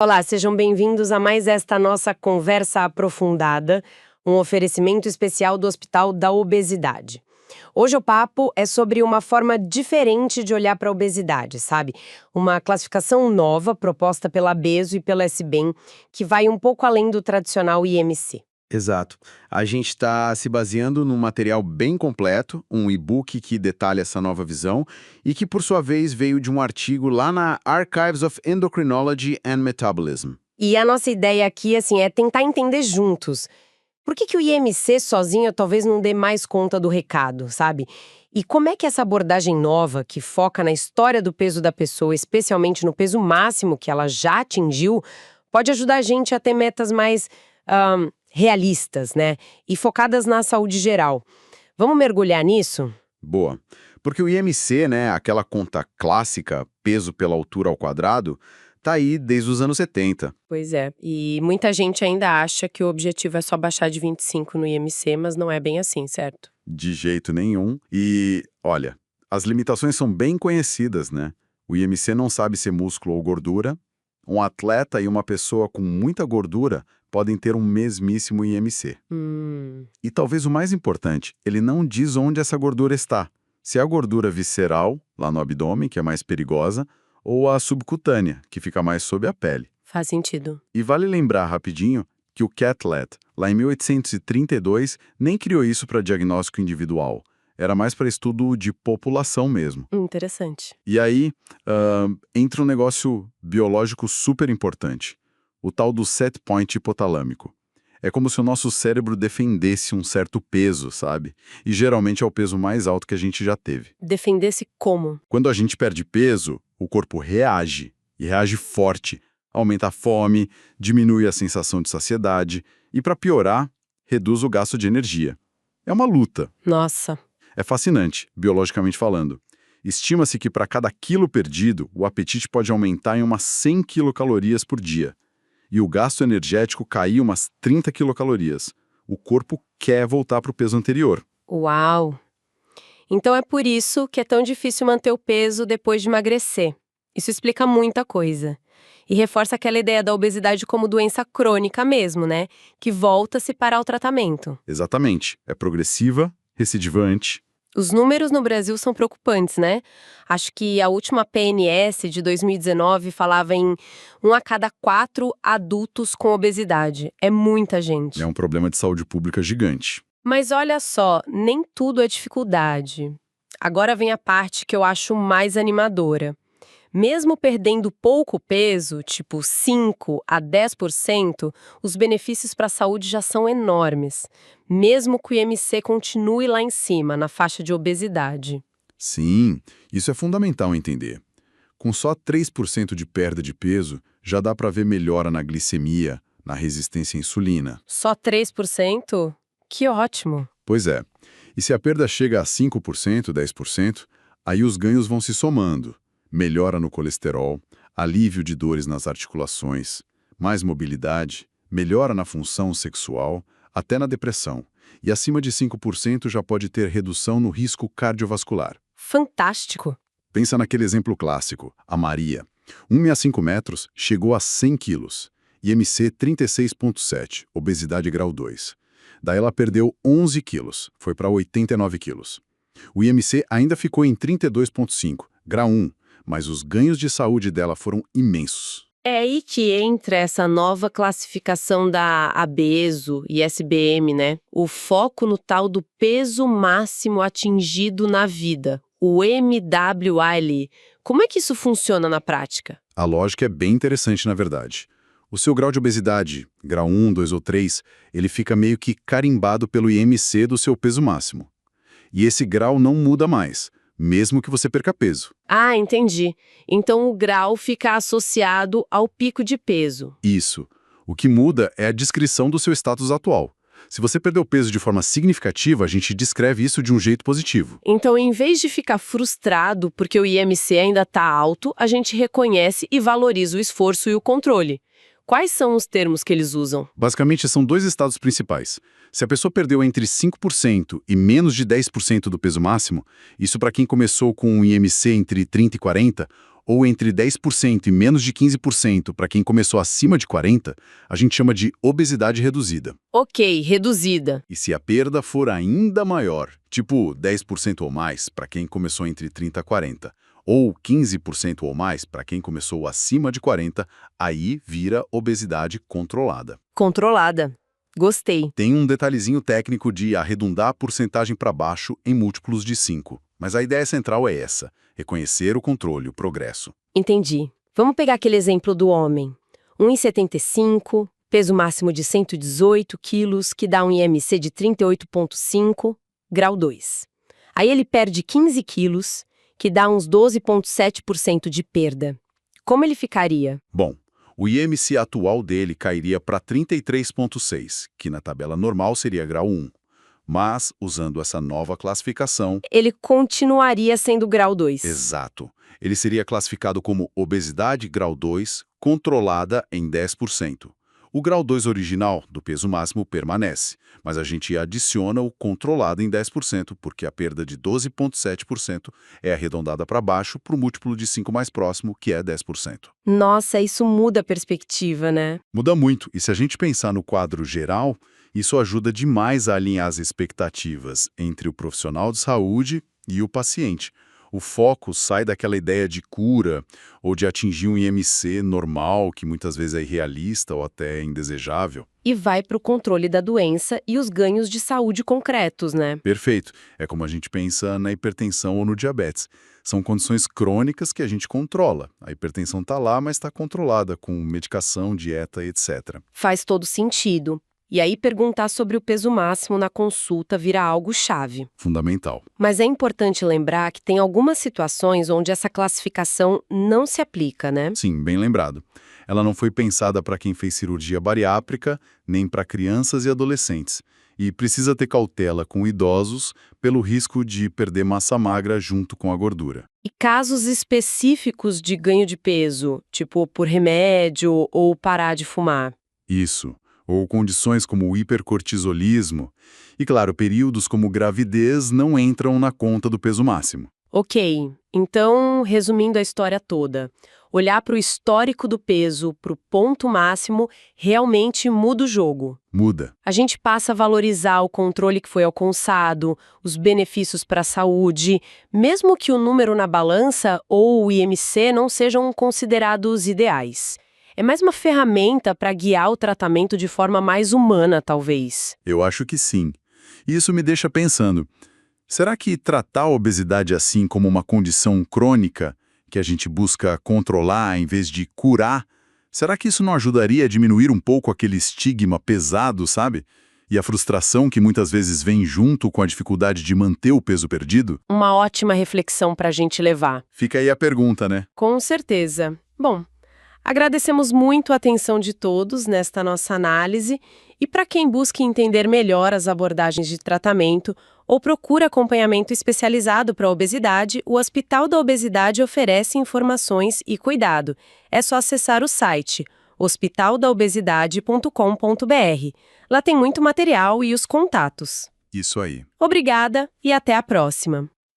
Olá, sejam bem-vindos a mais esta nossa conversa aprofundada, um oferecimento especial do Hospital da Obesidade. Hoje o papo é sobre uma forma diferente de olhar para a obesidade, sabe? Uma classificação nova proposta pela Beso e pela SBEM, que vai um pouco além do tradicional IMC. Exato. A gente está se baseando num material bem completo, um e-book que detalha essa nova visão e que, por sua vez, veio de um artigo lá na Archives of Endocrinology and Metabolism. E a nossa ideia aqui, é tentar entender juntos. Por que o IMC sozinho talvez não dê mais conta do recado, sabe? E como é que essa abordagem nova, que foca na história do peso da pessoa, especialmente no peso máximo que ela já atingiu, pode ajudar a gente a ter metas mais realistas, né? E focadas na saúde geral. Vamos mergulhar nisso? Boa. Porque o IMC, né, aquela conta clássica, peso pela altura ao quadrado, tá aí desde os anos 70. Pois é, e muita gente ainda acha que o objetivo é só baixar de 25 no IMC, mas não é bem assim, certo? De jeito nenhum. E, olha, as limitações são bem conhecidas, né? O IMC não sabe se é músculo ou gordura. Um atleta e uma pessoa com muita gordura podem ter um mesmíssimo IMC. E talvez o mais importante, ele não diz onde essa gordura está. Se é a gordura visceral, lá no abdômen, que é mais perigosa, ou a subcutânea, que fica mais sob a pele. Faz sentido. E vale lembrar rapidinho que o Catlett, lá em 1832, nem criou isso para diagnóstico individual. Era mais para estudo de população mesmo. Interessante. E aí entra um negócio biológico super importante, o tal do set point hipotalâmico. É como se o nosso cérebro defendesse um certo peso, sabe? E geralmente é o peso mais alto que a gente já teve. Defender-se como? Quando a gente perde peso, o corpo reage, e reage forte. Aumenta a fome, diminui a sensação de saciedade e, para piorar, reduz o gasto de energia. É uma luta. Nossa. É fascinante, biologicamente falando. Estima-se que para cada quilo perdido, o apetite pode aumentar em umas 100 quilocalorias por dia. E o gasto energético cair umas 30 quilocalorias. O corpo quer voltar para o peso anterior. Uau! Então é por isso que é tão difícil manter o peso depois de emagrecer. Isso explica muita coisa. E reforça aquela ideia da obesidade como doença crônica mesmo, né? Que volta se parar o tratamento. Exatamente. É progressiva, recidivante. Os números no Brasil são preocupantes, né? Acho que a última PNS de 2019 falava em 1 a cada 4 adultos com obesidade. É muita gente. É um problema de saúde pública gigante. Mas olha só, nem tudo é dificuldade. Agora vem a parte que eu acho mais animadora. Mesmo perdendo pouco peso, tipo 5 a 10%, os benefícios para a saúde já são enormes. Mesmo que o IMC continue lá em cima, na faixa de obesidade. Sim, isso é fundamental entender. Com só 3% de perda de peso, já dá para ver melhora na glicemia, na resistência à insulina. Só 3%? Que ótimo! Pois é. E se a perda chega a 5%, 10%, aí os ganhos vão se somando. Melhora no colesterol, alívio de dores nas articulações, mais mobilidade, melhora na função sexual, até na depressão. E acima de 5% já pode ter redução no risco cardiovascular. Fantástico! Pensa naquele exemplo clássico, a Maria. 1,65 metros, chegou a 100 quilos. IMC 36,7, obesidade grau 2. Daí ela perdeu 11 quilos, foi para 89 quilos. O IMC ainda ficou em 32,5, grau 1, mas os ganhos de saúde dela foram imensos. É aí que entra essa nova classificação da ABESO e SBM, né? O foco no tal do peso máximo atingido na vida, o MWAL. Como é que isso funciona na prática? A lógica é bem interessante, na verdade. O seu grau de obesidade, grau 1, 2 ou 3, ele fica meio que carimbado pelo IMC do seu peso máximo. E esse grau não muda mais, mesmo que você perca peso. Ah, entendi. Então o grau fica associado ao pico de peso. Isso. O que muda é a descrição do seu status atual. Se você perdeu peso de forma significativa, a gente descreve isso de um jeito positivo. Então, em vez de ficar frustrado porque o IMC ainda está alto, a gente reconhece e valoriza o esforço e o controle. Quais são os termos que eles usam? Basicamente, são dois estados principais. Se a pessoa perdeu entre 5% e menos de 10% do peso máximo, isso para quem começou com um IMC entre 30 e 40, ou entre 10% e menos de 15% para quem começou acima de 40, a gente chama de obesidade reduzida. Ok, reduzida. E se a perda for ainda maior, tipo 10% ou mais para quem começou entre 30 e 40, ou 15% ou mais para quem começou acima de 40, aí vira obesidade controlada. Controlada. Gostei. Tem um detalhezinho técnico de arredondar a porcentagem para baixo em múltiplos de 5, mas a ideia central é essa, reconhecer o controle, o progresso. Entendi. Vamos pegar aquele exemplo do homem. 1,75, peso máximo de 118 quilos, que dá um IMC de 38,5, grau 2. Aí ele perde 15 quilos, que dá uns 12,7% de perda. Como ele ficaria? Bom, o IMC atual dele cairia para 33,6, que na tabela normal seria grau 1. Mas, usando essa nova classificação... Ele continuaria sendo grau 2. Exato. Ele seria classificado como obesidade grau 2, controlada em 10%. O grau 2 original, do peso máximo, permanece, mas a gente adiciona o controlado em 10%, porque a perda de 12,7% é arredondada para baixo para o múltiplo de 5 mais próximo, que é 10%. Nossa, isso muda a perspectiva, né? Muda muito, e se a gente pensar no quadro geral, isso ajuda demais a alinhar as expectativas entre o profissional de saúde e o paciente. O foco sai daquela ideia de cura ou de atingir um IMC normal, que muitas vezes é irrealista ou até indesejável. E vai para o controle da doença e os ganhos de saúde concretos, né? Perfeito. É como a gente pensa na hipertensão ou no diabetes. São condições crônicas que a gente controla. A hipertensão está lá, mas está controlada com medicação, dieta, etc. Faz todo sentido. E aí perguntar sobre o peso máximo na consulta vira algo chave. Fundamental. Mas é importante lembrar que tem algumas situações onde essa classificação não se aplica, né? Sim, bem lembrado. Ela não foi pensada para quem fez cirurgia bariátrica, nem para crianças e adolescentes. E precisa ter cautela com idosos pelo risco de perder massa magra junto com a gordura. E casos específicos de ganho de peso, tipo por remédio ou parar de fumar? Isso. Ou condições como o hipercortisolismo. E, claro, períodos como gravidez não entram na conta do peso máximo. Ok, então, resumindo a história toda, olhar para o histórico do peso, para o ponto máximo, realmente muda o jogo. Muda. A gente passa a valorizar o controle que foi alcançado, os benefícios para a saúde, mesmo que o número na balança ou o IMC não sejam considerados ideais. É mais uma ferramenta para guiar o tratamento de forma mais humana, talvez. Eu acho que sim. E isso me deixa pensando, será que tratar a obesidade assim como uma condição crônica, que a gente busca controlar em vez de curar, será que isso não ajudaria a diminuir um pouco aquele estigma pesado, sabe? E a frustração que muitas vezes vem junto com a dificuldade de manter o peso perdido? Uma ótima reflexão para a gente levar. Fica aí a pergunta, né? Com certeza. Bom, agradecemos muito a atenção de todos nesta nossa análise e para quem busca entender melhor as abordagens de tratamento ou procura acompanhamento especializado para a obesidade, o Hospital da Obesidade oferece informações e cuidado. É só acessar o site hospitaldaobesidade.com.br. Lá tem muito material e os contatos. Isso aí. Obrigada e até a próxima!